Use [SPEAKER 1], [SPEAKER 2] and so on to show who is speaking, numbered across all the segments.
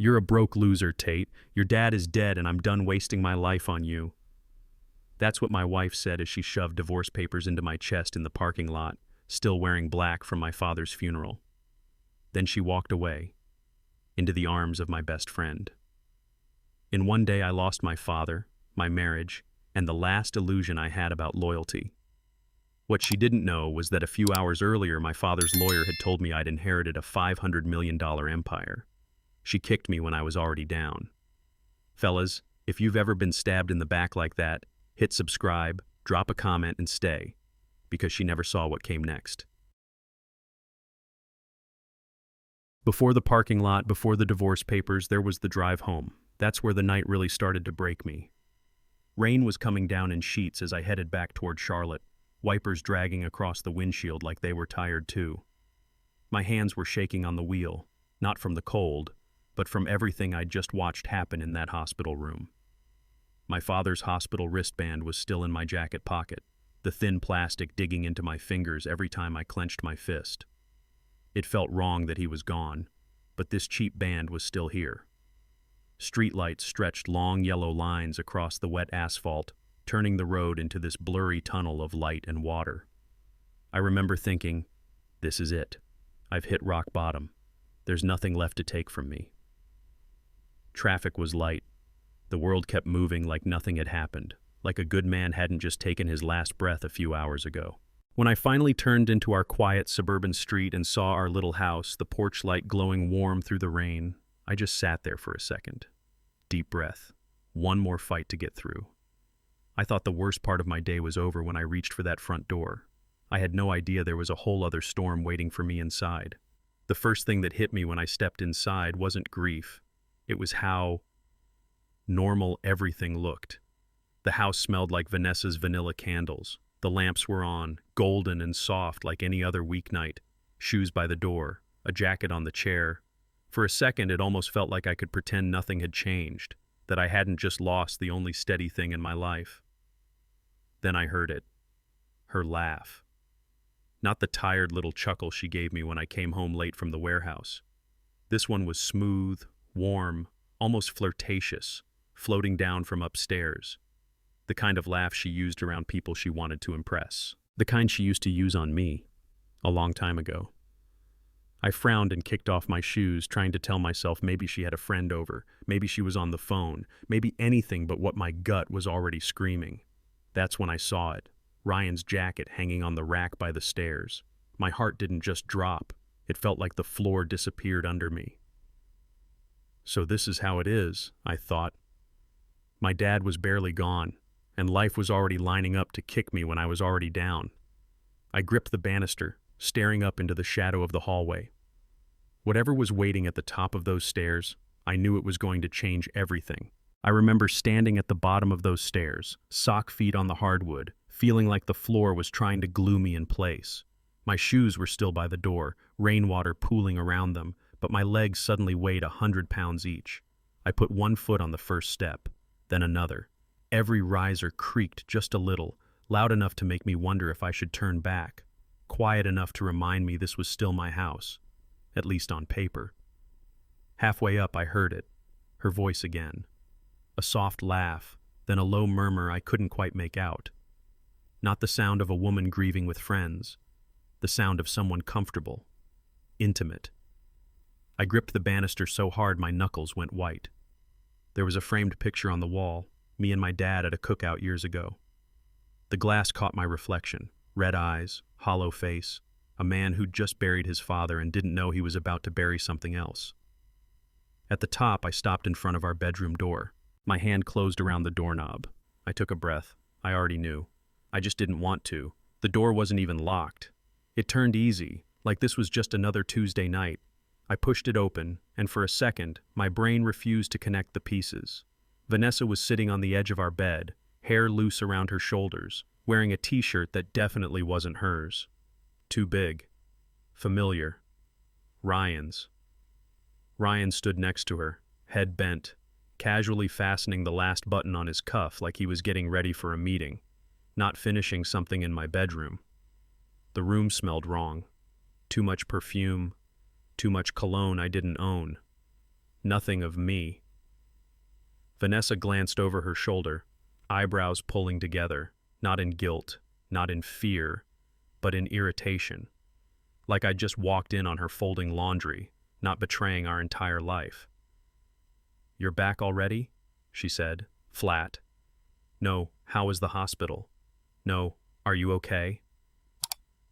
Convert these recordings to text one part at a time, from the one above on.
[SPEAKER 1] "You're a broke loser, Tate. Your dad is dead and I'm done wasting my life on you." That's what my wife said as she shoved divorce papers into my chest in the parking lot, still wearing black from my father's funeral. Then she walked away, into the arms of my best friend. In one day I lost my father, my marriage, and the last illusion I had about loyalty. What she didn't know was that a few hours earlier my father's lawyer had told me I'd inherited a $500 million empire. She kicked me when I was already down. Fellas, if you've ever been stabbed in the back like that, hit subscribe, drop a comment, and stay, because she never saw what came next. Before the parking lot, before the divorce papers, there was the drive home. That's where the night really started to break me. Rain was coming down in sheets as I headed back toward Charlotte, wipers dragging across the windshield like they were tired too. My hands were shaking on the wheel, not from the cold, but from everything I'd just watched happen in that hospital room. My father's hospital wristband was still in my jacket pocket, the thin plastic digging into my fingers every time I clenched my fist. It felt wrong that he was gone, but this cheap band was still here. Streetlights stretched long yellow lines across the wet asphalt, turning the road into this blurry tunnel of light and water. I remember thinking, this is it. I've hit rock bottom. There's nothing left to take from me. Traffic was light. The world kept moving like nothing had happened, like a good man hadn't just taken his last breath a few hours ago. When I finally turned into our quiet suburban street and saw our little house, the porch light glowing warm through the rain, I just sat there for a second. Deep breath. One more fight to get through. I thought the worst part of my day was over when I reached for that front door. I had no idea there was a whole other storm waiting for me inside. The first thing that hit me when I stepped inside wasn't grief. It was how normal everything looked. The house smelled like Vanessa's vanilla candles. The lamps were on, golden and soft like any other weeknight. Shoes by the door, a jacket on the chair. For a second, it almost felt like I could pretend nothing had changed, that I hadn't just lost the only steady thing in my life. Then I heard it. Her laugh. Not the tired little chuckle she gave me when I came home late from the warehouse. This one was smooth, warm, almost flirtatious, floating down from upstairs. The kind of laugh she used around people she wanted to impress. The kind she used to use on me, a long time ago. I frowned and kicked off my shoes, trying to tell myself maybe she had a friend over, maybe she was on the phone, maybe anything but what my gut was already screaming. That's when I saw it, Ryan's jacket hanging on the rack by the stairs. My heart didn't just drop, it felt like the floor disappeared under me. So this is how it is, I thought. My dad was barely gone, and life was already lining up to kick me when I was already down. I gripped the banister, staring up into the shadow of the hallway. Whatever was waiting at the top of those stairs, I knew it was going to change everything. I remember standing at the bottom of those stairs, sock feet on the hardwood, feeling like the floor was trying to glue me in place. My shoes were still by the door, rainwater pooling around them, but my legs suddenly weighed 100 pounds each. I put one foot on the first step, then another. Every riser creaked just a little, loud enough to make me wonder if I should turn back, quiet enough to remind me this was still my house, at least on paper. Halfway up, I heard it, her voice again. A soft laugh, then a low murmur I couldn't quite make out. Not the sound of a woman grieving with friends, the sound of someone comfortable, intimate. I gripped the banister so hard my knuckles went white. There was a framed picture on the wall, me and my dad at a cookout years ago. The glass caught my reflection, red eyes, hollow face, a man who'd just buried his father and didn't know he was about to bury something else. At the top, I stopped in front of our bedroom door. My hand closed around the doorknob. I took a breath. I already knew. I just didn't want to. The door wasn't even locked. It turned easy, like this was just another Tuesday night. I pushed it open, and for a second, my brain refused to connect the pieces. Vanessa was sitting on the edge of our bed, hair loose around her shoulders, wearing a t-shirt that definitely wasn't hers. Too big. Familiar. Ryan's. Ryan stood next to her, head bent, casually fastening the last button on his cuff like he was getting ready for a meeting, not finishing something in my bedroom. The room smelled wrong. Too much perfume, too much cologne I didn't own. Nothing of me. Vanessa glanced over her shoulder, eyebrows pulling together, not in guilt, not in fear, but in irritation. Like I'd just walked in on her folding laundry, not betraying our entire life. "You're back already?" she said, flat. "No, how is the hospital? No, are you okay?"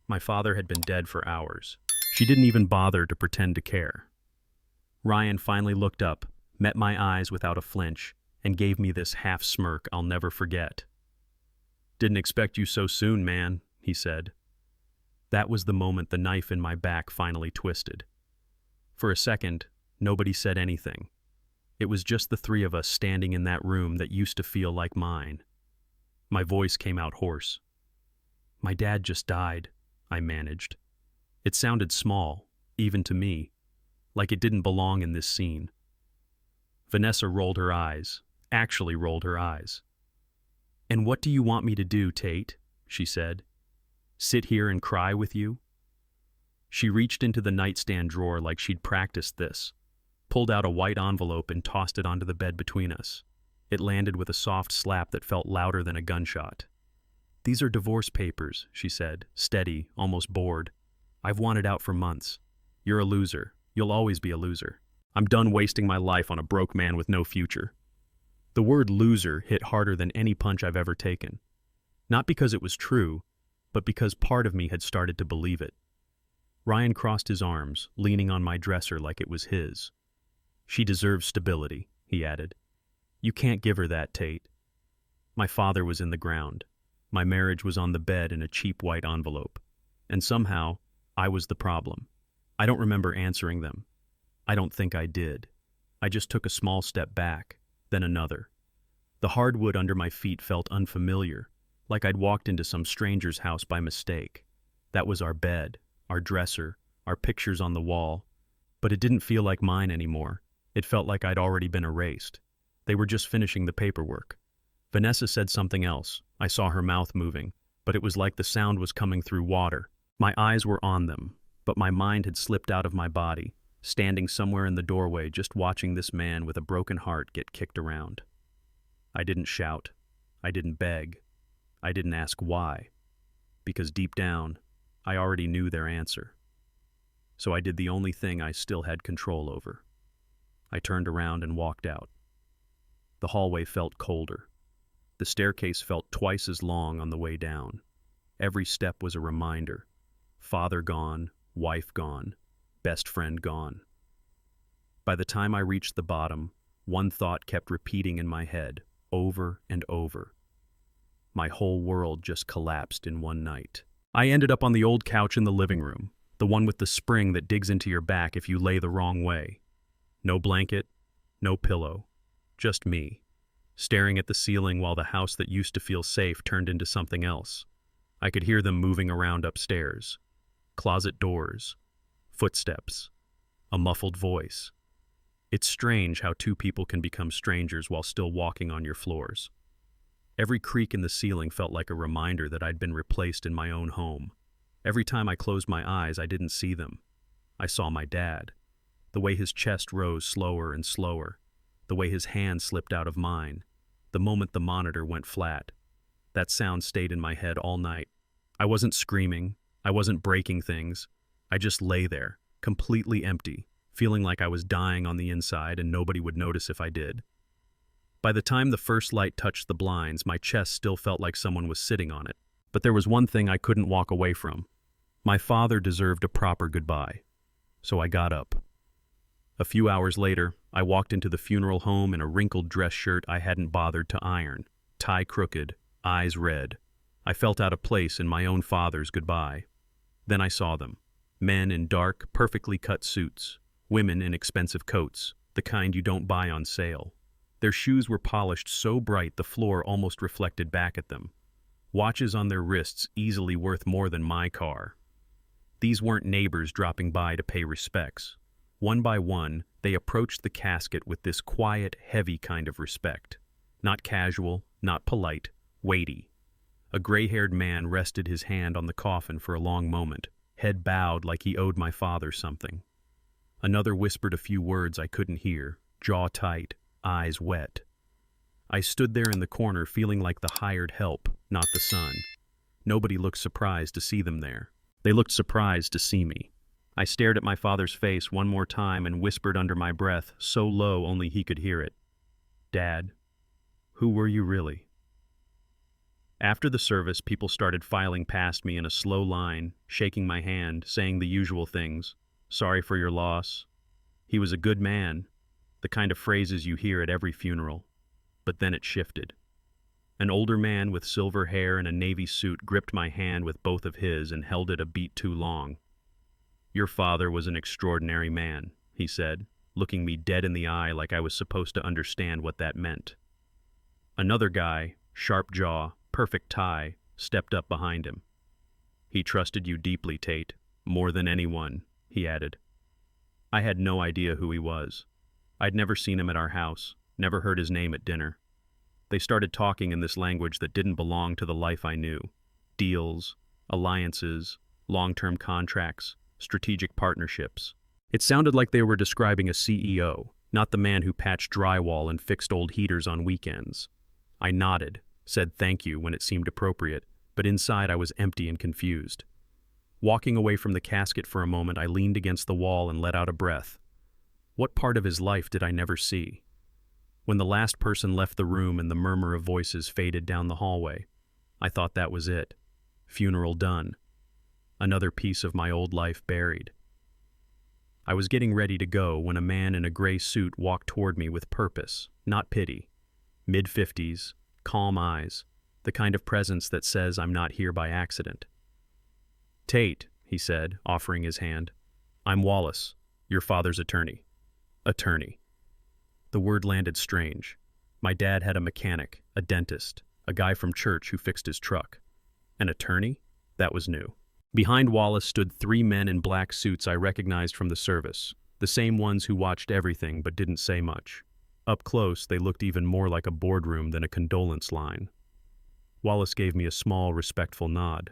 [SPEAKER 1] My father had been dead for hours. She didn't even bother to pretend to care. Ryan finally looked up, met my eyes without a flinch, and gave me this half smirk I'll never forget. "Didn't expect you so soon, man," he said. That was the moment the knife in my back finally twisted. For a second, nobody said anything. It was just the three of us standing in that room that used to feel like mine. My voice came out hoarse. "My dad just died," I managed. It sounded small, even to me, like it didn't belong in this scene. Vanessa rolled her eyes, actually rolled her eyes. "And what do you want me to do, Tate?" she said. "Sit here and cry with you?" She reached into the nightstand drawer like she'd practiced this, pulled out a white envelope and tossed it onto the bed between us. It landed with a soft slap that felt louder than a gunshot. "These are divorce papers," she said, steady, almost bored. "I've wanted out for months. You're a loser. You'll always be a loser. I'm done wasting my life on a broke man with no future." The word loser hit harder than any punch I've ever taken. Not because it was true, but because part of me had started to believe it. Ryan crossed his arms, leaning on my dresser like it was his. "She deserves stability," he added. "You can't give her that, Tate." My father was in the ground. My marriage was on the bed in a cheap white envelope. And somehow, I was the problem. I don't remember answering them. I don't think I did. I just took a small step back, then another. The hardwood under my feet felt unfamiliar, like I'd walked into some stranger's house by mistake. That was our bed, our dresser, our pictures on the wall. But it didn't feel like mine anymore. It felt like I'd already been erased. They were just finishing the paperwork. Vanessa said something else. I saw her mouth moving, but it was like the sound was coming through water. My eyes were on them, but my mind had slipped out of my body, standing somewhere in the doorway just watching this man with a broken heart get kicked around. I didn't shout. I didn't beg. I didn't ask why, because deep down, I already knew their answer. So I did the only thing I still had control over. I turned around and walked out. The hallway felt colder. The staircase felt twice as long on the way down. Every step was a reminder. Father gone, wife gone, best friend gone. By the time I reached the bottom, one thought kept repeating in my head, over and over. My whole world just collapsed in one night. I ended up on the old couch in the living room, the one with the spring that digs into your back if you lay the wrong way. No blanket, no pillow, just me, staring at the ceiling while the house that used to feel safe turned into something else. I could hear them moving around upstairs. Closet doors, footsteps, a muffled voice. It's strange how two people can become strangers while still walking on your floors. Every creak in the ceiling felt like a reminder that I'd been replaced in my own home. Every time I closed my eyes, I didn't see them. I saw my dad. The way his chest rose slower and slower. The way his hand slipped out of mine. The moment the monitor went flat. That sound stayed in my head all night. I wasn't screaming. I wasn't breaking things. I just lay there, completely empty, feeling like I was dying on the inside and nobody would notice if I did. By the time the first light touched the blinds, my chest still felt like someone was sitting on it. But there was one thing I couldn't walk away from. My father deserved a proper goodbye. So I got up. A few hours later, I walked into the funeral home in a wrinkled dress shirt I hadn't bothered to iron, tie crooked, eyes red. I felt out of place in my own father's goodbye. Then I saw them. Men in dark, perfectly cut suits. Women in expensive coats, the kind you don't buy on sale. Their shoes were polished so bright the floor almost reflected back at them. Watches on their wrists easily worth more than my car. These weren't neighbors dropping by to pay respects. One by one, they approached the casket with this quiet, heavy kind of respect. Not casual, not polite, weighty. A gray-haired man rested his hand on the coffin for a long moment, head bowed like he owed my father something. Another whispered a few words I couldn't hear, jaw tight, eyes wet. I stood there in the corner feeling like the hired help, not the son. Nobody looked surprised to see them there. They looked surprised to see me. I stared at my father's face one more time and whispered under my breath, so low only he could hear it. Dad, who were you really? After the service, people started filing past me in a slow line, shaking my hand, saying the usual things. Sorry for your loss. He was a good man, the kind of phrases you hear at every funeral. But then it shifted. An older man with silver hair and a navy suit gripped my hand with both of his and held it a beat too long. Your father was an extraordinary man, he said, looking me dead in the eye like I was supposed to understand what that meant. Another guy, sharp jaw, perfect tie, stepped up behind him. He trusted you deeply, Tate, more than anyone, he added. I had no idea who he was. I'd never seen him at our house, never heard his name at dinner. They started talking in this language that didn't belong to the life I knew. Deals, alliances, long-term contracts, strategic partnerships. It sounded like they were describing a CEO, not the man who patched drywall and fixed old heaters on weekends. I nodded, said thank you when it seemed appropriate, but inside I was empty and confused. Walking away from the casket for a moment, I leaned against the wall and let out a breath. What part of his life did I never see? When the last person left the room and the murmur of voices faded down the hallway, I thought that was it. Funeral done. Another piece of my old life buried. I was getting ready to go when a man in a gray suit walked toward me with purpose, not pity. Mid-50s, calm eyes, the kind of presence that says I'm not here by accident. Tate, he said, offering his hand. I'm Wallace, your father's attorney. Attorney. The word landed strange. My dad had a mechanic, a dentist, a guy from church who fixed his truck. An attorney? That was new. Behind Wallace stood 3 men in black suits I recognized from the service, the same ones who watched everything but didn't say much. Up close, they looked even more like a boardroom than a condolence line. Wallace gave me a small, respectful nod.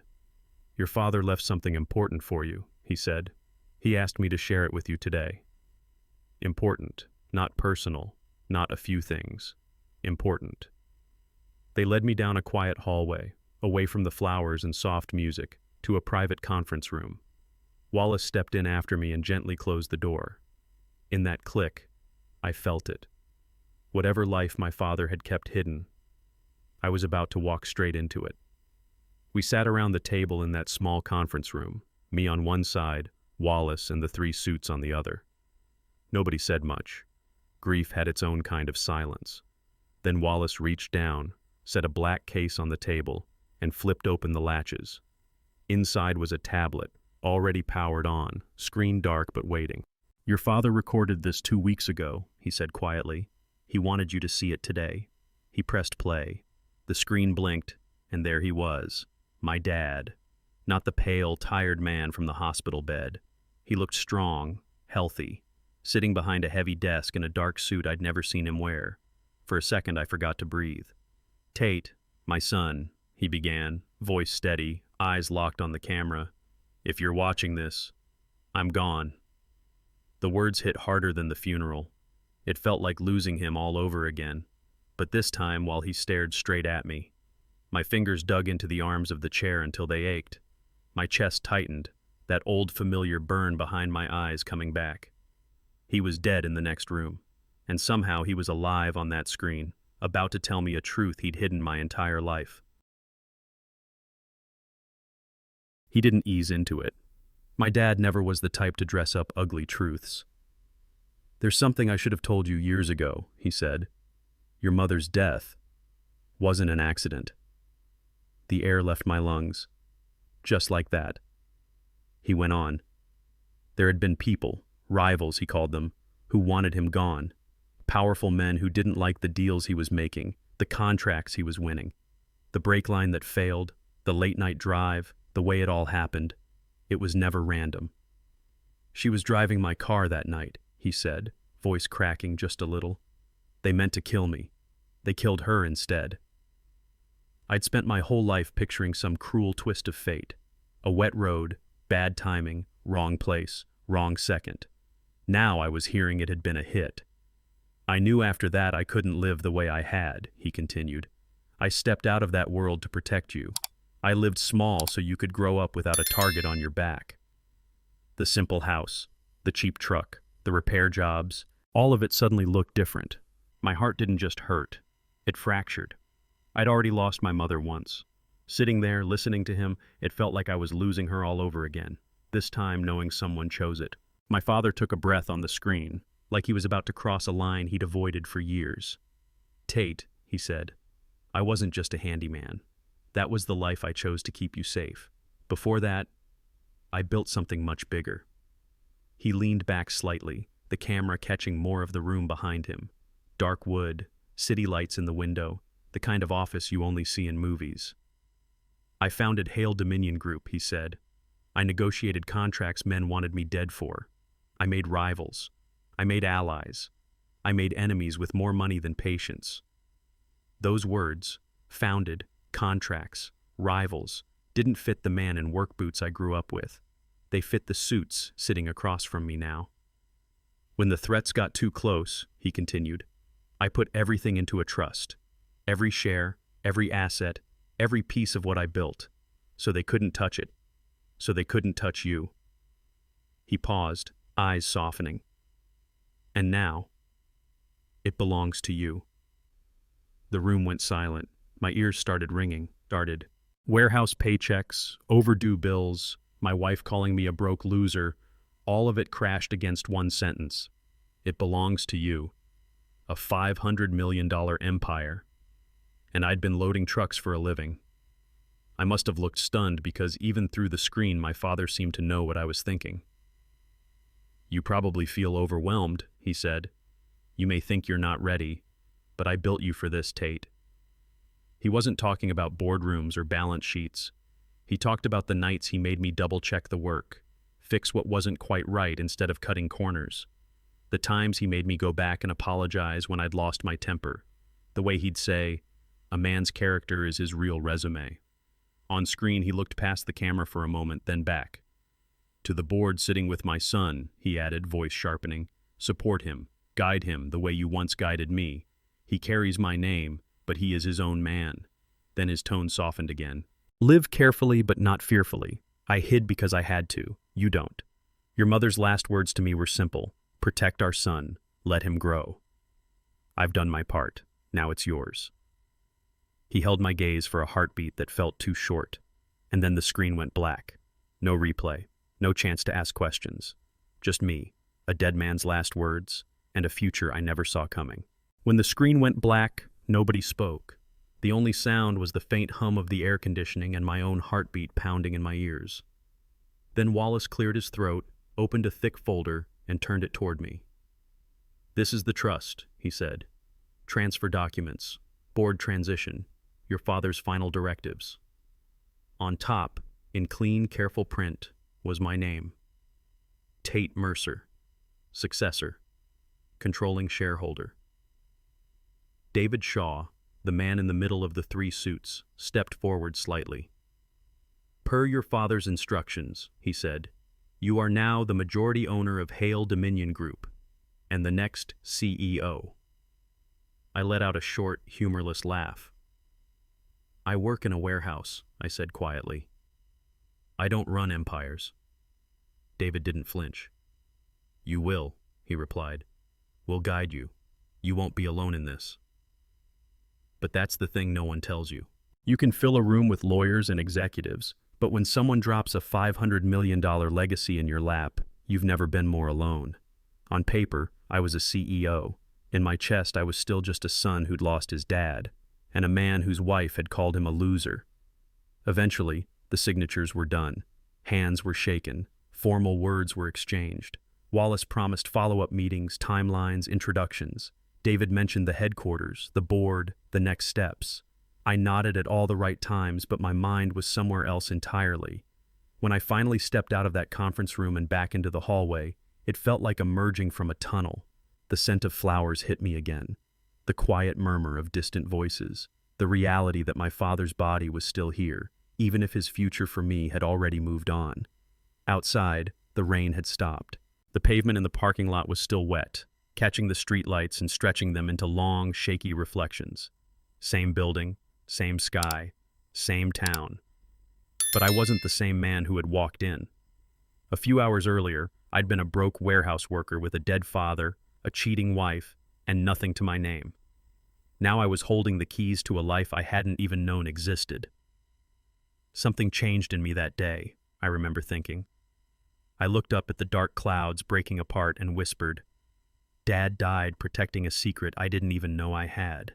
[SPEAKER 1] Your father left something important for you, he said. He asked me to share it with you today. Important, not personal, not a few things. Important. They led me down a quiet hallway, away from the flowers and soft music, to a private conference room. Wallace stepped in after me and gently closed the door. In that click, I felt it. Whatever life my father had kept hidden, I was about to walk straight into it. We sat around the table in that small conference room, me on one side, Wallace and the 3 suits on the other. Nobody said much. Grief had its own kind of silence. Then Wallace reached down, set a black case on the table, and flipped open the latches. Inside was a tablet, already powered on, screen dark but waiting. Your father recorded this 2 weeks ago, he said quietly. He wanted you to see it today. He pressed play. The screen blinked, and there he was, my dad. Not the pale, tired man from the hospital bed. He looked strong, healthy, sitting behind a heavy desk in a dark suit I'd never seen him wear. For a second, I forgot to breathe. Tate, my son, he began, voice steady, eyes locked on the camera. If you're watching this, I'm gone. The words hit harder than the funeral. It felt like losing him all over again, but this time while he stared straight at me. My fingers dug into the arms of the chair until they ached. My chest tightened, that old familiar burn behind my eyes coming back. He was dead in the next room, and somehow he was alive on that screen, about to tell me a truth he'd hidden my entire life. He didn't ease into it. My dad never was the type to dress up ugly truths. There's something I should have told you years ago, he said. Your mother's death wasn't an accident. The air left my lungs. Just like that. He went on. There had been people, rivals he called them, who wanted him gone. Powerful men who didn't like the deals he was making, the contracts he was winning, the brake line that failed, the late-night drive, the way it all happened. It was never random. She was driving my car that night, he said, voice cracking just a little. They meant to kill me. They killed her instead. I'd spent my whole life picturing some cruel twist of fate. A wet road, bad timing, wrong place, wrong second. Now I was hearing it had been a hit. I knew after that I couldn't live the way I had, he continued. I stepped out of that world to protect you. I lived small so you could grow up without a target on your back. The simple house, the cheap truck, the repair jobs, all of it suddenly looked different. My heart didn't just hurt, it fractured. I'd already lost my mother once. Sitting there, listening to him, it felt like I was losing her all over again, this time knowing someone chose it. My father took a breath on the screen, like he was about to cross a line he'd avoided for years. Tate, he said, I wasn't just a handyman. That was the life I chose to keep you safe. Before that, I built something much bigger. He leaned back slightly, the camera catching more of the room behind him. Dark wood, city lights in the window, the kind of office you only see in movies. I founded Hale Dominion Group, he said. I negotiated contracts men wanted me dead for. I made rivals. I made allies. I made enemies with more money than patience. Those words, founded, contracts, rivals, didn't fit the man in work boots I grew up with. They fit the suits sitting across from me now. When the threats got too close, he continued, I put everything into a trust. Every share, every asset, every piece of what I built, so they couldn't touch it, so they couldn't touch you. He paused, eyes softening. And now, it belongs to you. The room went silent. My ears started ringing. Warehouse paychecks, overdue bills, my wife calling me a broke loser, all of it crashed against one sentence. It belongs to you. A $500 million empire. And I'd been loading trucks for a living. I must have looked stunned because even through the screen my father seemed to know what I was thinking. You probably feel overwhelmed, he said. You may think you're not ready, but I built you for this, Tate. He wasn't talking about boardrooms or balance sheets. He talked about the nights he made me double-check the work, fix what wasn't quite right instead of cutting corners. The times he made me go back and apologize when I'd lost my temper. The way he'd say, a man's character is his real resume. On screen, he looked past the camera for a moment, then back. To the board sitting with my son, he added, voice sharpening. Support him, guide him the way you once guided me. He carries my name, but he is his own man. Then his tone softened again. Live carefully but not fearfully. I hid because I had to. You don't. Your mother's last words to me were simple. Protect our son. Let him grow. I've done my part. Now it's yours. He held my gaze for a heartbeat that felt too short, and then the screen went black. No replay, no chance to ask questions. Just me, a dead man's last words, and a future I never saw coming. When the screen went black, nobody spoke. The only sound was the faint hum of the air conditioning and my own heartbeat pounding in my ears. Then Wallace cleared his throat, opened a thick folder, and turned it toward me. This is the trust, he said. Transfer documents, board transition, your father's final directives. On top, in clean, careful print, was my name. Tate Mercer, successor, controlling shareholder. David Shaw, the man in the middle of the three suits, stepped forward slightly. Per your father's instructions, he said, you are now the majority owner of Hale Dominion Group, and the next CEO. I let out a short, humorless laugh. I work in a warehouse, I said quietly. I don't run empires. David didn't flinch. You will, he replied. We'll guide you. You won't be alone in this. But that's the thing no one tells you. You can fill a room with lawyers and executives, but when someone drops a $500 million legacy in your lap, you've never been more alone. On paper, I was a CEO. In my chest, I was still just a son who'd lost his dad, and a man whose wife had called him a loser. Eventually, the signatures were done. Hands were shaken. Formal words were exchanged. Wallace promised follow-up meetings, timelines, introductions. David mentioned the headquarters, the board, the next steps. I nodded at all the right times, but my mind was somewhere else entirely. When I finally stepped out of that conference room and back into the hallway, it felt like emerging from a tunnel. The scent of flowers hit me again. The quiet murmur of distant voices. The reality that my father's body was still here, even if his future for me had already moved on. Outside, the rain had stopped. The pavement in the parking lot was still wet, catching the streetlights and stretching them into long, shaky reflections. Same building, same sky, same town. But I wasn't the same man who had walked in. A few hours earlier, I'd been a broke warehouse worker with a dead father, a cheating wife, and nothing to my name. Now I was holding the keys to a life I hadn't even known existed. Something changed in me that day, I remember thinking. I looked up at the dark clouds breaking apart and whispered, "Dad died protecting a secret I didn't even know I had."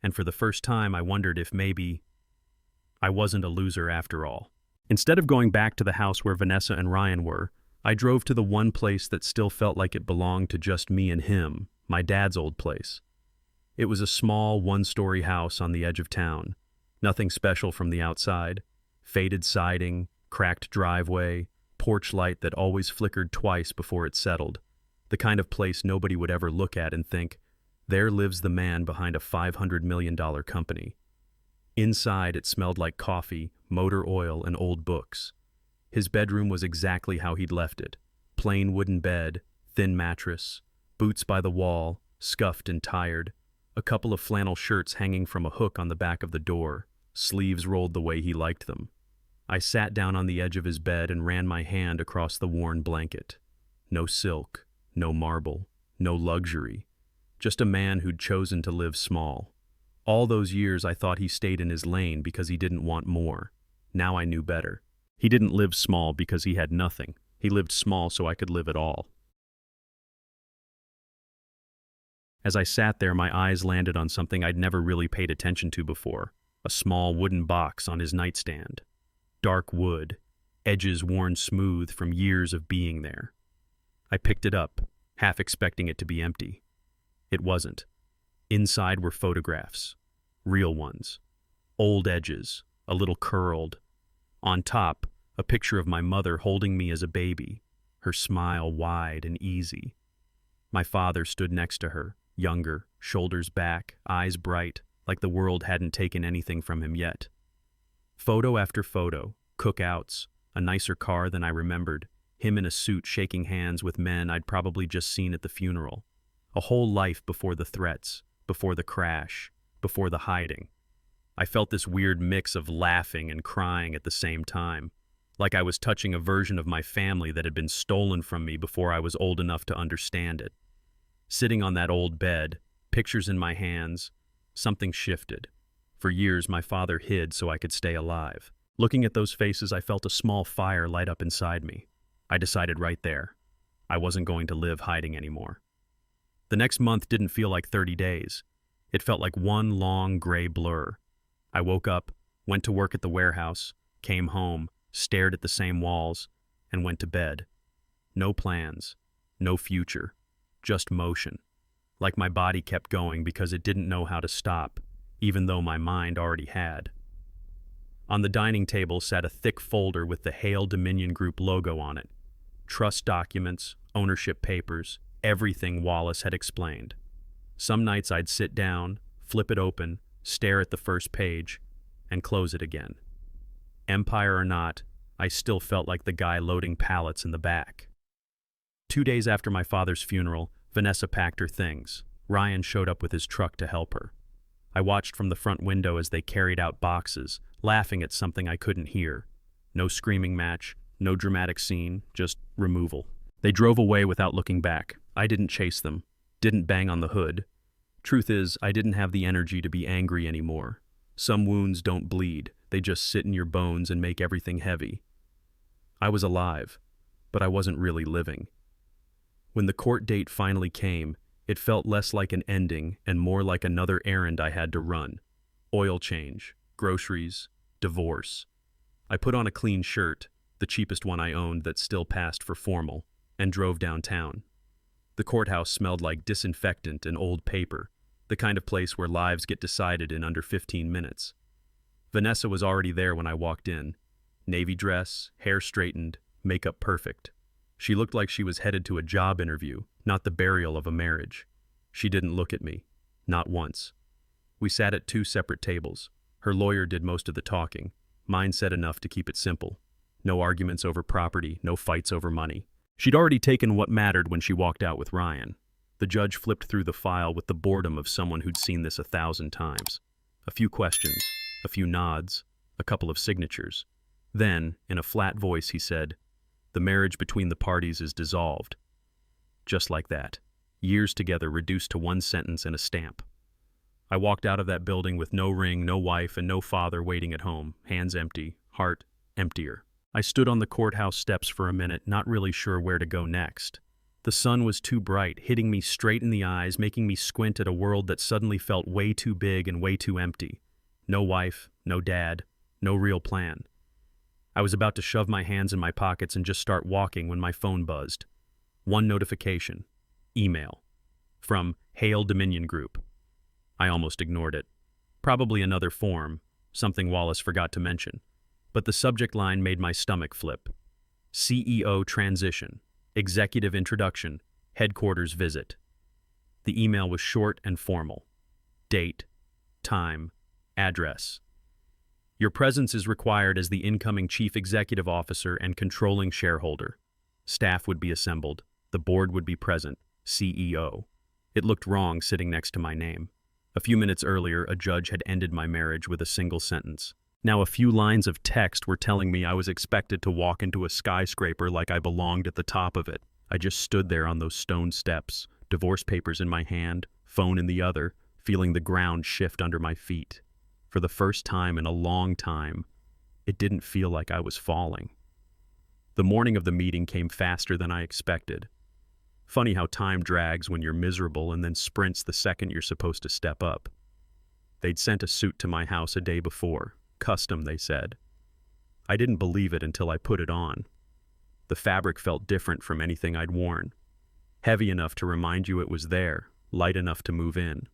[SPEAKER 1] And for the first time, I wondered if maybe I wasn't a loser after all. Instead of going back to the house where Vanessa and Ryan were, I drove to the one place that still felt like it belonged to just me and him, my dad's old place. It was a small, one-story house on the edge of town. Nothing special from the outside. Faded siding, cracked driveway, porch light that always flickered twice before it settled. The kind of place nobody would ever look at and think, there lives the man behind a $500 million company. Inside, it smelled like coffee, motor oil, and old books. His bedroom was exactly how he'd left it. Plain wooden bed, thin mattress, boots by the wall, scuffed and tired, a couple of flannel shirts hanging from a hook on the back of the door, sleeves rolled the way he liked them. I sat down on the edge of his bed and ran my hand across the worn blanket. No silk, no marble, no luxury. Just a man who'd chosen to live small. All those years I thought he stayed in his lane because he didn't want more. Now I knew better. He didn't live small because he had nothing. He lived small so I could live it all. As I sat there, my eyes landed on something I'd never really paid attention to before. A small wooden box on his nightstand. Dark wood, edges worn smooth from years of being there. I picked it up, half expecting it to be empty. It wasn't. Inside were photographs. Real ones. Old edges, a little curled. On top, a picture of my mother holding me as a baby, her smile wide and easy. My father stood next to her, younger, shoulders back, eyes bright, like the world hadn't taken anything from him yet. Photo after photo, cookouts, a nicer car than I remembered, him in a suit shaking hands with men I'd probably just seen at the funeral. A whole life before the threats, before the crash, before the hiding. I felt this weird mix of laughing and crying at the same time, like I was touching a version of my family that had been stolen from me before I was old enough to understand it. Sitting on that old bed, pictures in my hands, something shifted. For years, my father hid so I could stay alive. Looking at those faces, I felt a small fire light up inside me. I decided right there. I wasn't going to live hiding anymore. The next month didn't feel like 30 days. It felt like one long gray blur. I woke up, went to work at the warehouse, came home, stared at the same walls, and went to bed. No plans, no future, just motion. Like my body kept going because it didn't know how to stop, even though my mind already had. On the dining table sat a thick folder with the Hale Dominion Group logo on it. Trust documents, ownership papers, everything Wallace had explained. Some nights I'd sit down, flip it open, stare at the first page, and close it again. Empire or not, I still felt like the guy loading pallets in the back. 2 days after my father's funeral, Vanessa packed her things. Ryan showed up with his truck to help her. I watched from the front window as they carried out boxes, laughing at something I couldn't hear. No screaming match, no dramatic scene, just removal. They drove away without looking back. I didn't chase them, didn't bang on the hood. Truth is, I didn't have the energy to be angry anymore. Some wounds don't bleed, they just sit in your bones and make everything heavy. I was alive, but I wasn't really living. When the court date finally came, it felt less like an ending and more like another errand I had to run. Oil change, groceries, divorce. I put on a clean shirt, the cheapest one I owned that still passed for formal, and drove downtown. The courthouse smelled like disinfectant and old paper, the kind of place where lives get decided in under 15 minutes. Vanessa was already there when I walked in. Navy dress, hair straightened, makeup perfect. She looked like she was headed to a job interview, not the burial of a marriage. She didn't look at me, not once. We sat at 2 separate tables. Her lawyer did most of the talking. Mine said enough to keep it simple. No arguments over property, no fights over money. She'd already taken what mattered when she walked out with Ryan. The judge flipped through the file with the boredom of someone who'd seen this 1,000 times. A few questions, a few nods, a couple of signatures. Then, in a flat voice, he said, "The marriage between the parties is dissolved." Just like that. Years together reduced to one sentence and a stamp. I walked out of that building with no ring, no wife, and no father waiting at home, hands empty, heart emptier. I stood on the courthouse steps for a minute, not really sure where to go next. The sun was too bright, hitting me straight in the eyes, making me squint at a world that suddenly felt way too big and way too empty. No wife, no dad, no real plan. I was about to shove my hands in my pockets and just start walking when my phone buzzed. One notification. Email. From Hail Dominion Group. I almost ignored it. Probably another form, something Wallace forgot to mention. But the subject line made my stomach flip. CEO transition. Executive introduction. Headquarters visit. The email was short and formal. Date. Time. Address. Your presence is required as the incoming chief executive officer and controlling shareholder. Staff would be assembled. The board would be present. CEO. It looked wrong sitting next to my name. A few minutes earlier, a judge had ended my marriage with a single sentence. Now a few lines of text were telling me I was expected to walk into a skyscraper like I belonged at the top of it. I just stood there on those stone steps, divorce papers in my hand, phone in the other, feeling the ground shift under my feet. For the first time in a long time, it didn't feel like I was falling. The morning of the meeting came faster than I expected. Funny how time drags when you're miserable and then sprints the second you're supposed to step up. They'd sent a suit to my house a day before. Custom, they said. I didn't believe it until I put it on. The fabric felt different from anything I'd worn. Heavy enough to remind you it was there, light enough to move in.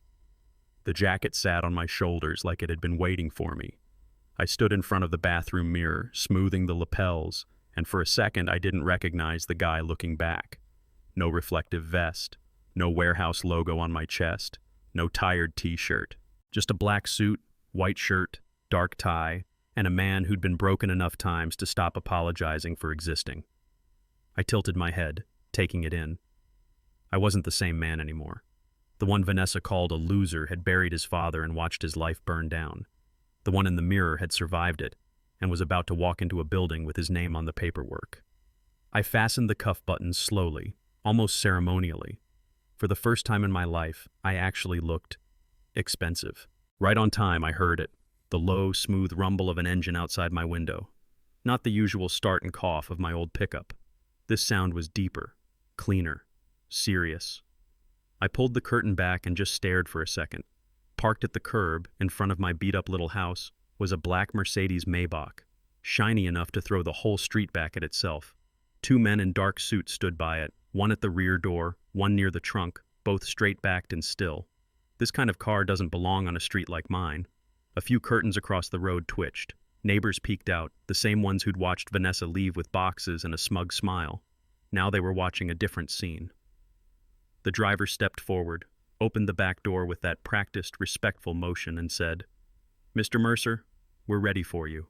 [SPEAKER 1] The jacket sat on my shoulders like it had been waiting for me. I stood in front of the bathroom mirror, smoothing the lapels, and for a second I didn't recognize the guy looking back. No reflective vest, no warehouse logo on my chest, no tired t-shirt. Just a black suit, white shirt, dark tie, and a man who'd been broken enough times to stop apologizing for existing. I tilted my head, taking it in. I wasn't the same man anymore. The one Vanessa called a loser had buried his father and watched his life burn down. The one in the mirror had survived it and was about to walk into a building with his name on the paperwork. I fastened the cuff buttons slowly, almost ceremonially. For the first time in my life, I actually looked expensive. Right on time, I heard it. The low, smooth rumble of an engine outside my window. Not the usual start and cough of my old pickup. This sound was deeper, cleaner, serious. I pulled the curtain back and just stared for a second. Parked at the curb, in front of my beat-up little house, was a black Mercedes Maybach, shiny enough to throw the whole street back at itself. Two men in dark suits stood by it, one at the rear door, one near the trunk, both straight-backed and still. This kind of car doesn't belong on a street like mine. A few curtains across the road twitched. Neighbors peeked out, the same ones who'd watched Vanessa leave with boxes and a smug smile. Now they were watching a different scene. The driver stepped forward, opened the back door with that practiced, respectful motion and said, "Mr. Mercer, we're ready for you."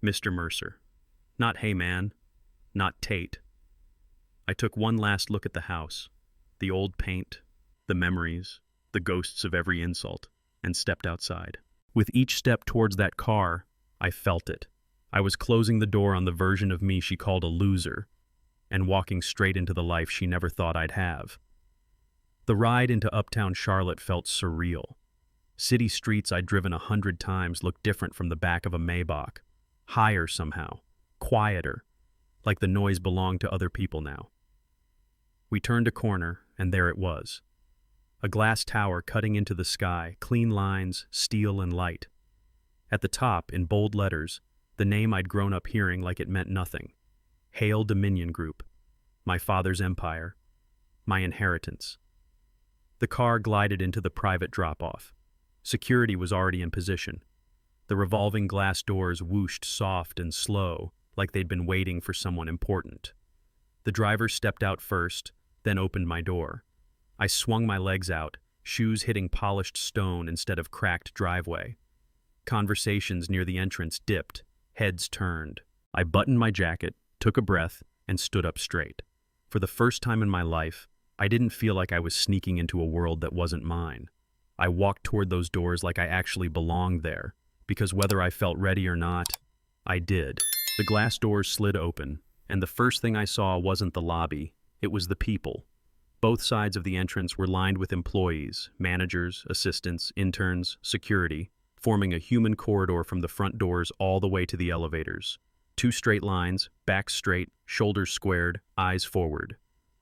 [SPEAKER 1] Mr. Mercer. Not "Hey man," not Tate. I took one last look at the house, the old paint, the memories, the ghosts of every insult, and stepped outside. With each step towards that car, I felt it. I was closing the door on the version of me she called a loser, and walking straight into the life she never thought I'd have. The ride into uptown Charlotte felt surreal. City streets I'd driven 100 times looked different from the back of a Maybach. Higher somehow, quieter, like the noise belonged to other people now. We turned a corner, and there it was. A glass tower cutting into the sky, clean lines, steel and light. At the top, in bold letters, the name I'd grown up hearing like it meant nothing. Hail Dominion Group. My father's empire. My inheritance. The car glided into the private drop-off. Security was already in position. The revolving glass doors whooshed soft and slow, like they'd been waiting for someone important. The driver stepped out first, then opened my door. I swung my legs out, shoes hitting polished stone instead of cracked driveway. Conversations near the entrance dipped, heads turned. I buttoned my jacket, took a breath, and stood up straight. For the first time in my life, I didn't feel like I was sneaking into a world that wasn't mine. I walked toward those doors like I actually belonged there, because whether I felt ready or not, I did. The glass doors slid open, and the first thing I saw wasn't the lobby, it was the people. Both sides of the entrance were lined with employees, managers, assistants, interns, security, forming a human corridor from the front doors all the way to the elevators. 2 straight lines, backs straight, shoulders squared, eyes forward.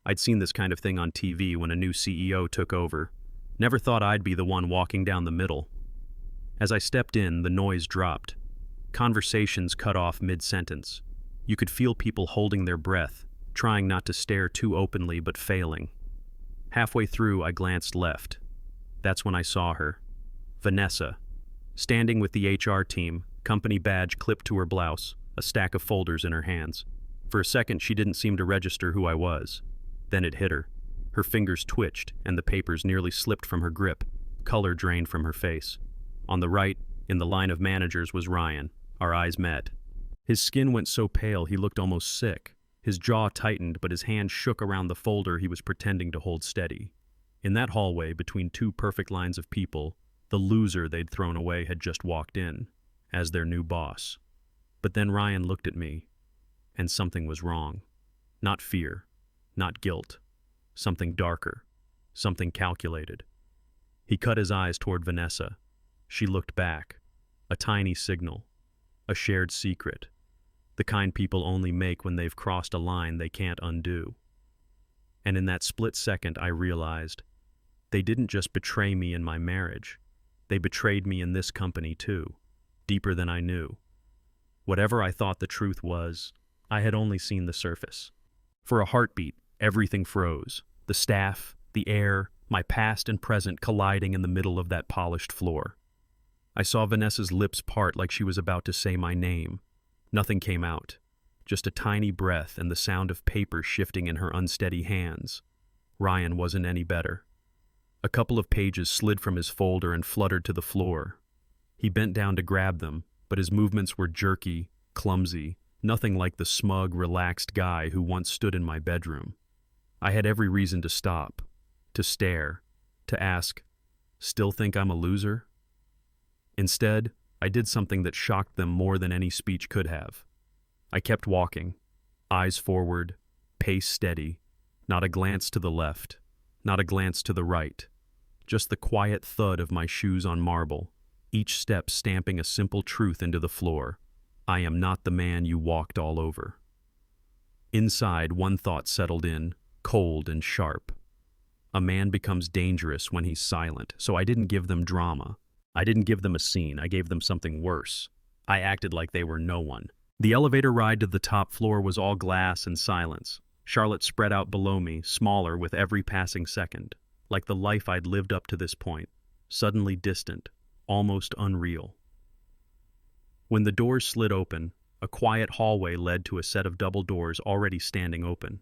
[SPEAKER 1] I'd seen this kind of thing on TV when a new CEO took over. Never thought I'd be the one walking down the middle. As I stepped in, the noise dropped. Conversations cut off mid-sentence. You could feel people holding their breath, trying not to stare too openly but failing. Halfway through, I glanced left. That's when I saw her. Vanessa, standing with the HR team, company badge clipped to her blouse, a stack of folders in her hands. For a second, she didn't seem to register who I was. Then it hit her. Her fingers twitched, and the papers nearly slipped from her grip. Color drained from her face. On the right, in the line of managers, was Ryan. Our eyes met. His skin went so pale he looked almost sick. His jaw tightened, but his hand shook around the folder he was pretending to hold steady. In that hallway, between 2 perfect lines of people, the loser they'd thrown away had just walked in, as their new boss. But then Ryan looked at me, and something was wrong. Not fear, not guilt. Something darker, something calculated. He cut his eyes toward Vanessa. She looked back. A tiny signal. A shared secret. The kind people only make when they've crossed a line they can't undo. And in that split second, I realized they didn't just betray me in my marriage. They betrayed me in this company too, deeper than I knew. Whatever I thought the truth was, I had only seen the surface. For a heartbeat, everything froze. The staff, the air, my past and present colliding in the middle of that polished floor. I saw Vanessa's lips part like she was about to say my name. Nothing came out, just a tiny breath and the sound of paper shifting in her unsteady hands. Ryan wasn't any better. A couple of pages slid from his folder and fluttered to the floor. He bent down to grab them, but his movements were jerky, clumsy, nothing like the smug, relaxed guy who once stood in my bedroom. I had every reason to stop, to stare, to ask, "Still think I'm a loser?" Instead, I did something that shocked them more than any speech could have. I kept walking, eyes forward, pace steady, not a glance to the left, not a glance to the right, just the quiet thud of my shoes on marble, each step stamping a simple truth into the floor. I am not the man you walked all over. Inside, one thought settled in, cold and sharp. A man becomes dangerous when he's silent, so I didn't give them drama. I didn't give them a scene, I gave them something worse. I acted like they were no one. The elevator ride to the top floor was all glass and silence. Charlotte spread out below me, smaller with every passing second, like the life I'd lived up to this point, suddenly distant, almost unreal. When the doors slid open, a quiet hallway led to a set of double doors already standing open.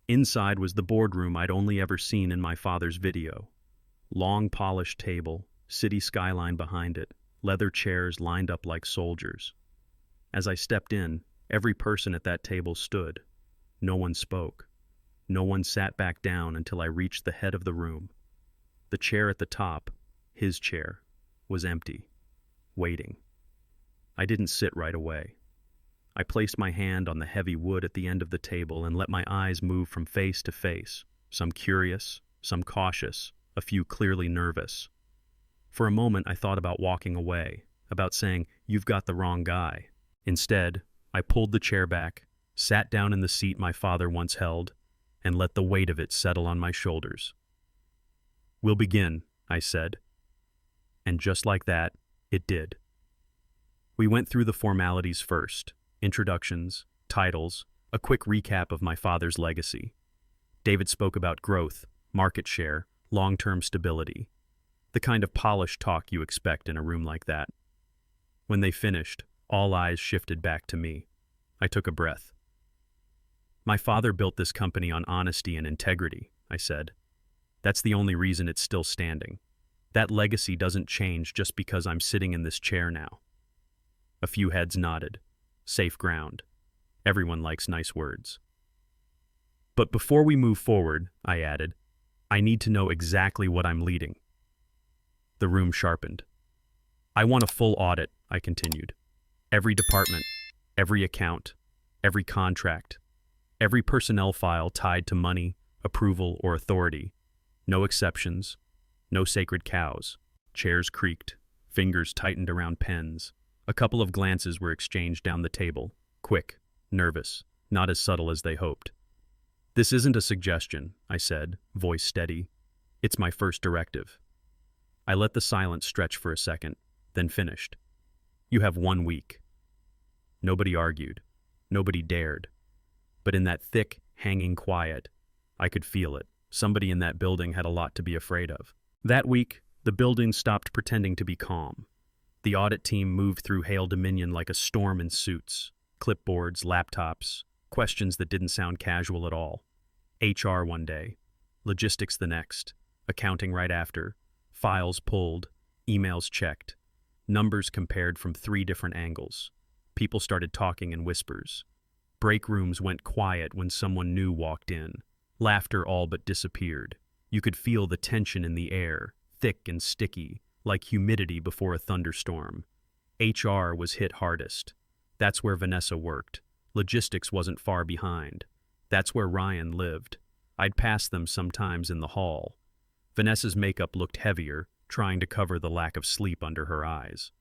[SPEAKER 1] Inside was the boardroom I'd only ever seen in my father's video. Long polished table, city skyline behind it, leather chairs lined up like soldiers. As I stepped in, every person at that table stood. No one spoke. No one sat back down until I reached the head of the room. The chair at the top, his chair, was empty, waiting. I didn't sit right away. I placed my hand on the heavy wood at the end of the table and let my eyes move from face to face, some curious, some cautious, a few clearly nervous. For a moment, I thought about walking away, about saying, "You've got the wrong guy." Instead, I pulled the chair back, sat down in the seat my father once held, and let the weight of it settle on my shoulders. "We'll begin," I said. And just like that, it did. We went through the formalities first, introductions, titles, a quick recap of my father's legacy. David spoke about growth, market share, long-term stability, the kind of polished talk you expect in a room like that. When they finished, all eyes shifted back to me. I took a breath. "My father built this company on honesty and integrity," I said. "That's the only reason it's still standing. That legacy doesn't change just because I'm sitting in this chair now." A few heads nodded. Safe ground. Everyone likes nice words. But before we move forward, I added, I need to know exactly what I'm leading. The room sharpened. I want a full audit, I continued. Every department, every account, every contract, every personnel file tied to money, approval, or authority. No exceptions, no sacred cows. Chairs creaked, fingers tightened around pens. A couple of glances were exchanged down the table, quick, nervous, not as subtle as they hoped. This isn't a suggestion, I said, voice steady. It's my first directive. I let the silence stretch for a second, then finished. You have 1 week. Nobody argued. Nobody dared. But in that thick, hanging quiet, I could feel it. Somebody in that building had a lot to be afraid of. That week, the building stopped pretending to be calm. The audit team moved through Hail Dominion like a storm in suits. Clipboards, laptops, questions that didn't sound casual at all. HR one day, logistics the next, accounting right after, files pulled, emails checked, numbers compared from 3 different angles. People started talking in whispers. Break rooms went quiet when someone new walked in. Laughter all but disappeared. You could feel the tension in the air, thick and sticky, like humidity before a thunderstorm. HR was hit hardest. That's where Vanessa worked. Logistics wasn't far behind. That's where Ryan lived. I'd pass them sometimes in the hall. Vanessa's makeup looked heavier, trying to cover the lack of sleep under her eyes.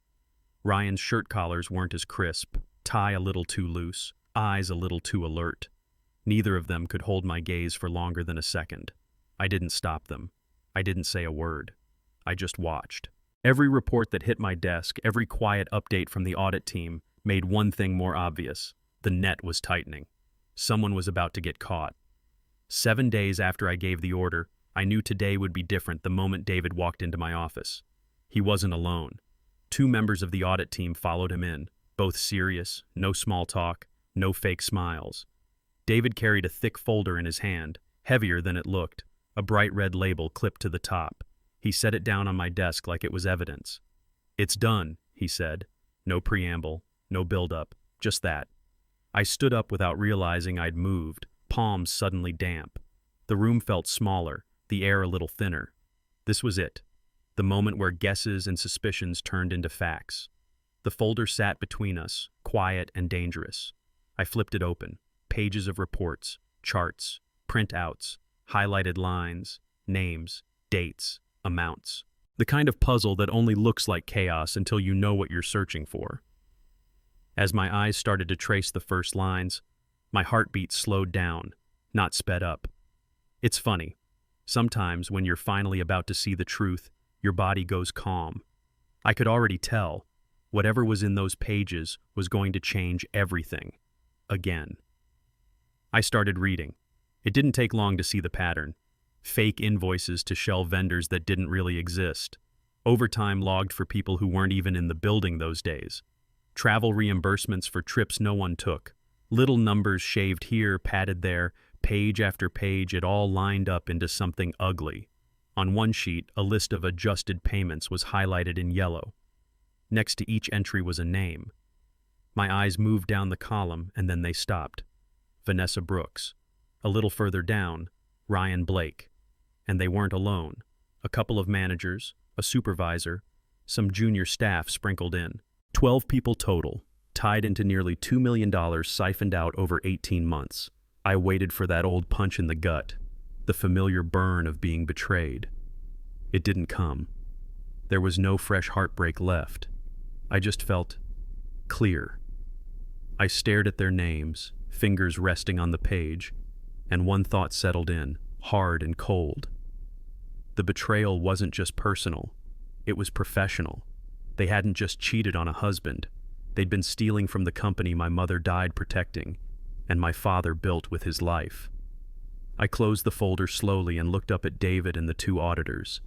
[SPEAKER 1] Ryan's shirt collars weren't as crisp, tie a little too loose, eyes a little too alert. Neither of them could hold my gaze for longer than a second. I didn't stop them. I didn't say a word. I just watched. Every report that hit my desk, every quiet update from the audit team, made one thing more obvious. The net was tightening. Someone was about to get caught. 7 days after I gave the order, I knew today would be different the moment David walked into my office. He wasn't alone. 2 members of the audit team followed him in, both serious, no small talk, no fake smiles. David carried a thick folder in his hand, heavier than it looked, a bright red label clipped to the top. He set it down on my desk like it was evidence. "It's done," he said. No preamble, no build-up, just that. I stood up without realizing I'd moved, palms suddenly damp. The room felt smaller, the air a little thinner. This was it, the moment where guesses and suspicions turned into facts. The folder sat between us, quiet and dangerous. I flipped it open. Pages of reports, charts, printouts, highlighted lines, names, dates, amounts. The kind of puzzle that only looks like chaos until you know what you're searching for. As my eyes started to trace the first lines, my heartbeat slowed down, not sped up. It's funny. Sometimes when you're finally about to see the truth, your body goes calm. I could already tell. Whatever was in those pages was going to change everything. Again. I started reading. It didn't take long to see the pattern. Fake invoices to shell vendors that didn't really exist. Overtime logged for people who weren't even in the building those days. Travel reimbursements for trips no one took. Little numbers shaved here, padded there, page after page, it all lined up into something ugly. On one sheet, a list of adjusted payments was highlighted in yellow. Next to each entry was a name. My eyes moved down the column, and then they stopped. Vanessa Brooks. A little further down, Ryan Blake. And they weren't alone. A couple of managers, a supervisor, some junior staff sprinkled in. 12 people total, tied into nearly $2 million siphoned out over 18 months. I waited for that old punch in the gut, the familiar burn of being betrayed. It didn't come. There was no fresh heartbreak left. I just felt clear. I stared at their names, fingers resting on the page, and one thought settled in, hard and cold. The betrayal wasn't just personal, it was professional. They hadn't just cheated on a husband. They'd been stealing from the company my mother died protecting, and my father built with his life. I closed the folder slowly and looked up at David and the 2 auditors.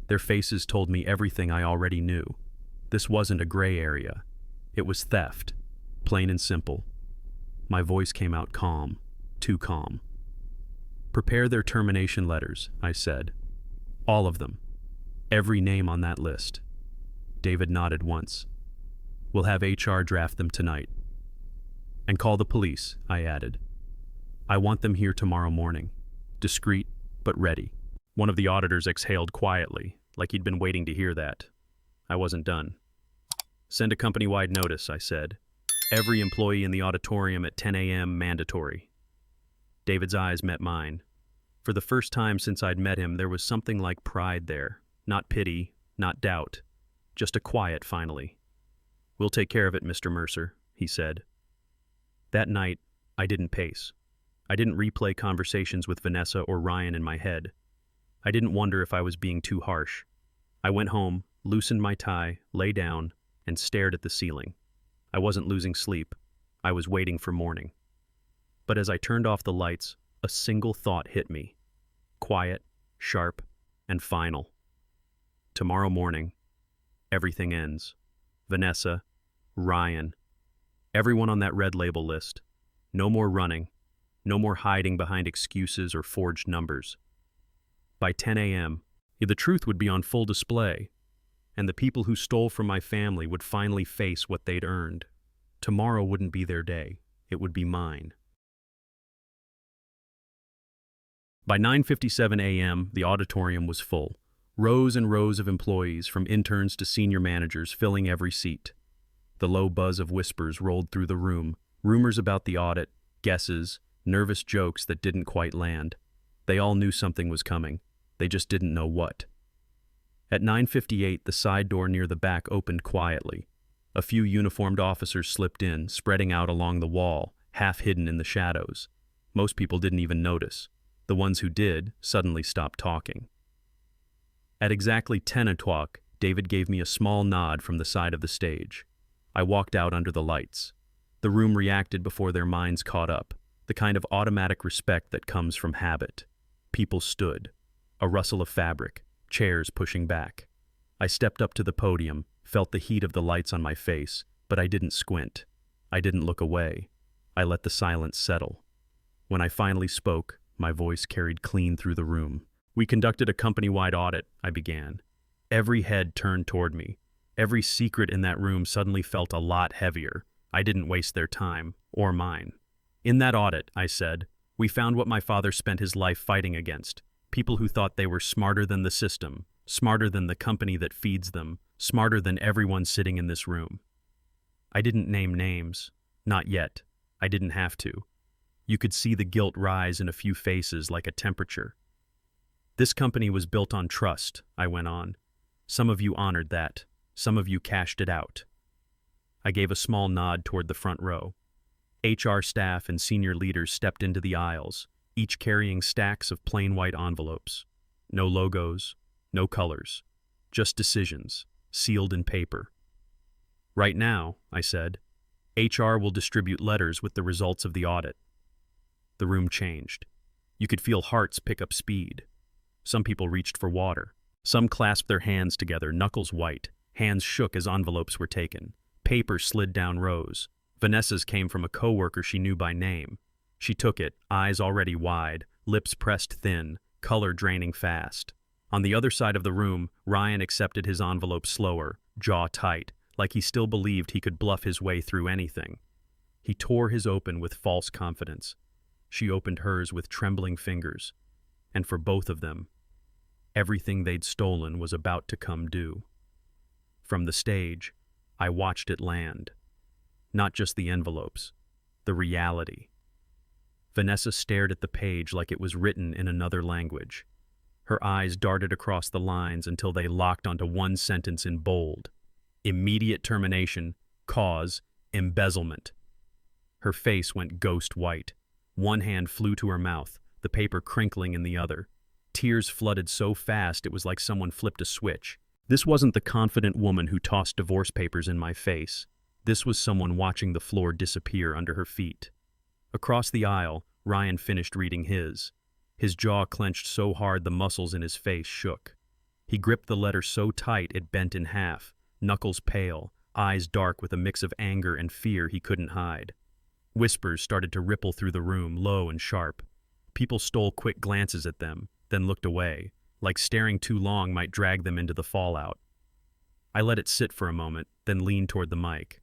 [SPEAKER 1] Their faces told me everything I already knew. This wasn't a gray area. It was theft, plain and simple. My voice came out calm, too calm. "Prepare their termination letters," I said. "All of them. Every name on that list." David nodded once. "We'll have HR draft them tonight." "And call the police," I added. I want them here tomorrow morning. Discreet, but ready. One of the auditors exhaled quietly, like he'd been waiting to hear that. I wasn't done. Send a company-wide notice, I said. Every employee in the auditorium at 10 a.m. mandatory. David's eyes met mine. For the first time since I'd met him, there was something like pride there. Not pity, not doubt. Just a quiet, finally. We'll take care of it, Mr. Mercer, he said. That night, I didn't pace. I didn't replay conversations with Vanessa or Ryan in my head. I didn't wonder if I was being too harsh. I went home, loosened my tie, lay down, and stared at the ceiling. I wasn't losing sleep. I was waiting for morning. But as I turned off the lights, a single thought hit me. Quiet, sharp, and final. Tomorrow morning, everything ends. Vanessa, Ryan, everyone on that red label list. No more running. No more hiding behind excuses or forged numbers. By 10 a.m., the truth would be on full display, and the people who stole from my family would finally face what they'd earned. Tomorrow wouldn't be their day. It would be mine. By 9:57 a.m., the auditorium was full. Rows and rows of employees, from interns to senior managers, filling every seat. The low buzz of whispers rolled through the room, rumors about the audit, guesses, nervous jokes that didn't quite land. They all knew something was coming. They just didn't know what. At 9:58, the side door near the back opened quietly. A few uniformed officers slipped in, spreading out along the wall, half hidden in the shadows. Most people didn't even notice. The ones who did suddenly stopped talking. At exactly 10 o'clock, David gave me a small nod from the side of the stage. I walked out under the lights. The room reacted before their minds caught up, the kind of automatic respect that comes from habit. People stood. A rustle of fabric, chairs pushing back. I stepped up to the podium, felt the heat of the lights on my face, but I didn't squint. I didn't look away. I let the silence settle. When I finally spoke, my voice carried clean through the room. We conducted a company-wide audit, I began. Every head turned toward me. Every secret in that room suddenly felt a lot heavier. I didn't waste their time, or mine. In that audit, I said, we found what my father spent his life fighting against. People who thought they were smarter than the system, smarter than the company that feeds them, smarter than everyone sitting in this room. I didn't name names. Not yet. I didn't have to. You could see the guilt rise in a few faces like a temperature. This company was built on trust, I went on. Some of you honored that. Some of you cashed it out. I gave a small nod toward the front row. HR staff and senior leaders stepped into the aisles, each carrying stacks of plain white envelopes. No logos, no colors, just decisions, sealed in paper. Right now, I said, HR will distribute letters with the results of the audit. The room changed. You could feel hearts pick up speed. Some people reached for water. Some clasped their hands together, knuckles white. Hands shook as envelopes were taken. Paper slid down rows. Vanessa's came from a coworker she knew by name. She took it, eyes already wide, lips pressed thin, color draining fast. On the other side of the room, Ryan accepted his envelope slower, jaw tight, like he still believed he could bluff his way through anything. He tore his open with false confidence. She opened hers with trembling fingers. And for both of them, everything they'd stolen was about to come due. From the stage, I watched it land. Not just the envelopes, the reality. Vanessa stared at the page like it was written in another language. Her eyes darted across the lines until they locked onto one sentence in bold. Immediate termination, cause, embezzlement. Her face went ghost white. One hand flew to her mouth, the paper crinkling in the other. Tears flooded so fast it was like someone flipped a switch. This wasn't the confident woman who tossed divorce papers in my face. This was someone watching the floor disappear under her feet. Across the aisle, Ryan finished reading his. His jaw clenched so hard the muscles in his face shook. He gripped the letter so tight it bent in half, knuckles pale, eyes dark with a mix of anger and fear he couldn't hide. Whispers started to ripple through the room, low and sharp. People stole quick glances at them, then looked away, like staring too long might drag them into the fallout. I let it sit for a moment, then leaned toward the mic.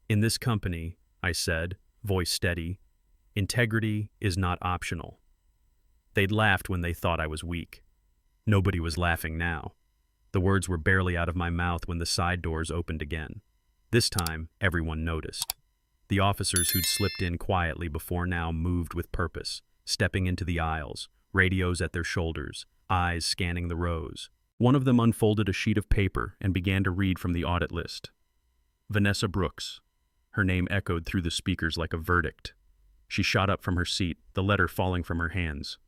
[SPEAKER 1] In this company, I said, voice steady, Integrity is not optional. They'd laughed when they thought I was weak. Nobody was laughing now. The words were barely out of my mouth when the side doors opened again. This time, everyone noticed. The officers who'd slipped in quietly before now moved with purpose, stepping into the aisles, radios at their shoulders, eyes scanning the rows. One of them unfolded a sheet of paper and began to read from the audit list. Vanessa Brooks. Her name echoed through the speakers like a verdict. She shot up from her seat, the letter falling from her hands.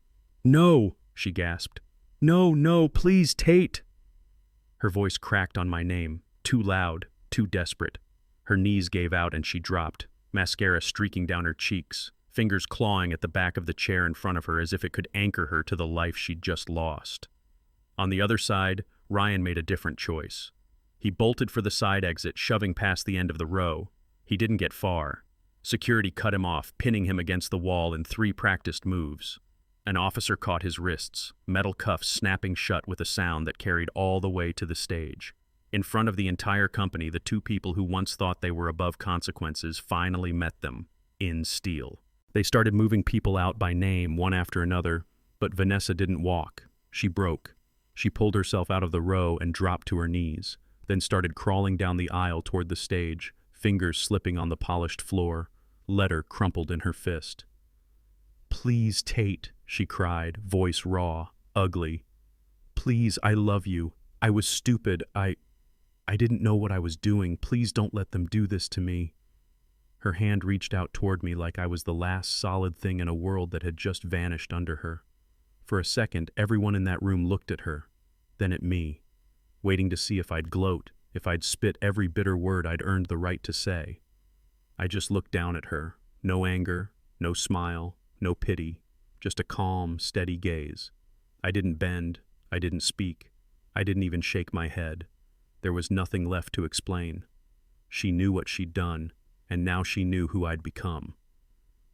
[SPEAKER 1] "No," she gasped. "No, no, please, Tate." Her voice cracked on my name, too loud, too desperate. Her knees gave out and she dropped, mascara streaking down her cheeks, fingers clawing at the back of the chair in front of her as if it could anchor her to the life she'd just lost. On the other side, Ryan made a different choice. He bolted for the side exit, shoving past the end of the row. He didn't get far. Security cut him off, pinning him against the wall in 3 practiced moves. An officer caught his wrists, metal cuffs snapping shut with a sound that carried all the way to the stage. In front of the entire company, the 2 people who once thought they were above consequences finally met them, in steel. They started moving people out by name, one after another, but Vanessa didn't walk. She broke. She pulled herself out of the row and dropped to her knees, then started crawling down the aisle toward the stage, fingers slipping on the polished floor, letter crumpled in her fist. "Please, Tate," she cried, voice raw, ugly. "Please, I love you. I was stupid. I didn't know what I was doing. Please don't let them do this to me." Her hand reached out toward me like I was the last solid thing in a world that had just vanished under her. For a second, everyone in that room looked at her, then at me, waiting to see if I'd gloat, if I'd spit every bitter word I'd earned the right to say. I just looked down at her, no anger, no smile, no pity, just a calm, steady gaze. I didn't bend, I didn't speak, I didn't even shake my head. There was nothing left to explain. She knew what she'd done, and now she knew who I'd become.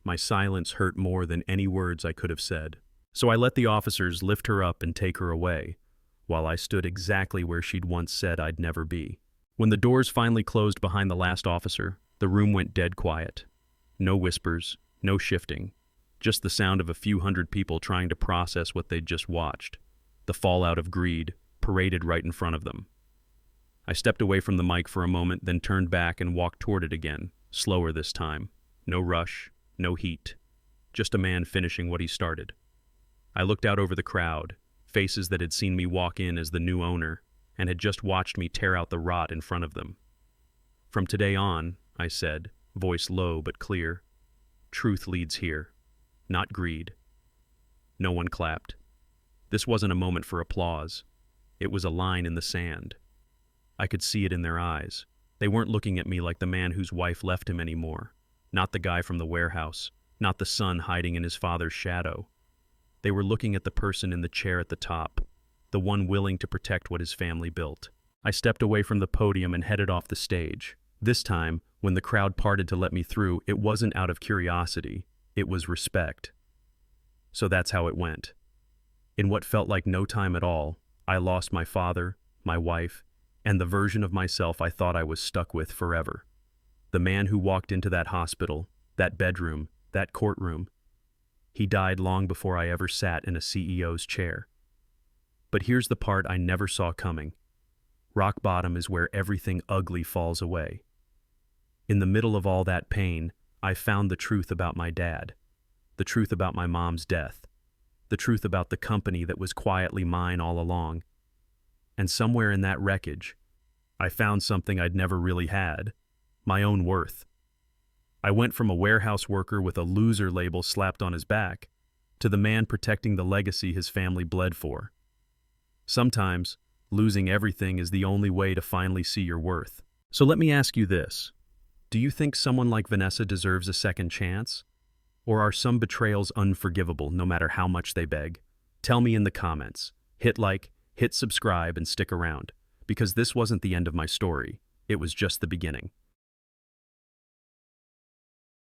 [SPEAKER 1] My silence hurt more than any words I could have said. So I let the officers lift her up and take her away, while I stood exactly where she'd once said I'd never be. When the doors finally closed behind the last officer, the room went dead quiet. No whispers, no shifting, just the sound of a few hundred people trying to process what they'd just watched. The fallout of greed paraded right in front of them. I stepped away from the mic for a moment, then turned back and walked toward it again, slower this time. No rush, no heat, just a man finishing what he started. I looked out over the crowd, faces that had seen me walk in as the new owner, and had just watched me tear out the rot in front of them. "From today on," I said, voice low but clear, "truth leads here, not greed." No one clapped. This wasn't a moment for applause. It was a line in the sand. I could see it in their eyes. They weren't looking at me like the man whose wife left him anymore, not the guy from the warehouse, not the son hiding in his father's shadow. They were looking at the person in the chair at the top, the one willing to protect what his family built. I stepped away from the podium and headed off the stage. This time, when the crowd parted to let me through, it wasn't out of curiosity, it was respect. So that's how it went. In what felt like no time at all, I lost my father, my wife, and the version of myself I thought I was stuck with forever. The man who walked into that hospital, that bedroom, that courtroom, he died long before I ever sat in a CEO's chair. But here's the part I never saw coming. Rock bottom is where everything ugly falls away. In the middle of all that pain, I found the truth about my dad, the truth about my mom's death, the truth about the company that was quietly mine all along. And somewhere in that wreckage, I found something I'd never really had, my own worth. I went from a warehouse worker with a loser label slapped on his back to the man protecting the legacy his family bled for. Sometimes, losing everything is the only way to finally see your worth. So let me ask you this. Do you think someone like Vanessa deserves a second chance? Or are some betrayals unforgivable no matter how much they beg? Tell me in the comments. Hit like, hit subscribe, and stick around, because this wasn't the end of my story. It was just the beginning.